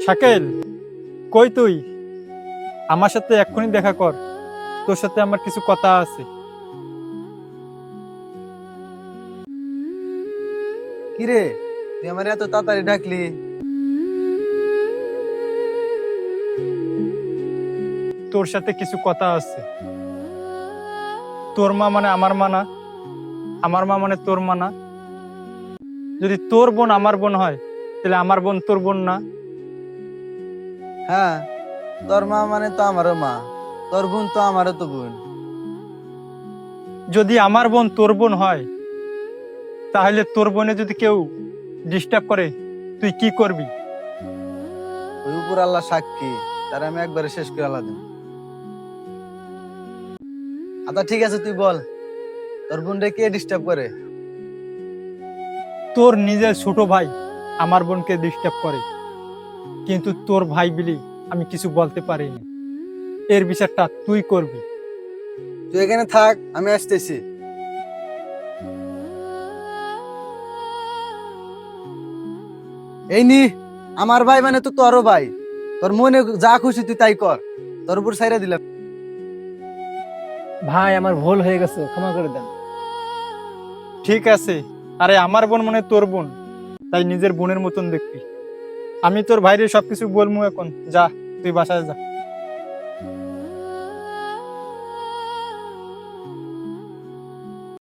শাকিল, কই তুই? আমার সাথে এক্ষুনি দেখা কর, তোর সাথে আমার কিছু কথা আছে। কিরে, তুই আমার এত তাড়াতাড়ি ডাকলি? তোর সাথে কিছু কথা আছে। তোর মা মানে আমার মা না, আমার মা মানে তোর মা না। যদি তোর বোন আমার বোন হয়, তাহলে আমার বোন তোর বোন না? হ্যাঁ, তোর মা মানে তো আমারও মা, তোর বোন তো আমারও তো বোন। যদি আমার বোন তোর বোন হয়, তাহলে তোর বোনে যদি কেউ ডিস্টার্ব করে, তুই কি করবি? ওই উপর আল্লাহ সাক্ষী, তার আমি একবারে শেষ করে আলাদা। আচ্ছা ঠিক আছে, তুই বল, তোর বোনটা কে ডিস্টার্ব করে? তোর নিজের ছোট ভাই আমার বোনকে ডিস্টার্ব করে, কিন্তু তোর ভাই বলি আমি কিছু বলতে পারিনি। এর বিচারটা তুই করবি। তুই এখানে থাক, আমি আসতেছি। এই নি, আমার ভাই মানে তো তোরও ভাই। তোর মনে যা খুশি তুই তাই কর, তোর উপর ছাইরা দিলাম। ভাই আমার ভুল হয়ে গেছে, ক্ষমা করে দেন। ঠিক আছে, আরে আমার বোন মানে তোর বোন, তাই নিজের বোনের মতন দেখবি। আমি তোর ভাইরে সবকিছু বলবো এখন। যা, তুই বাসায় যা।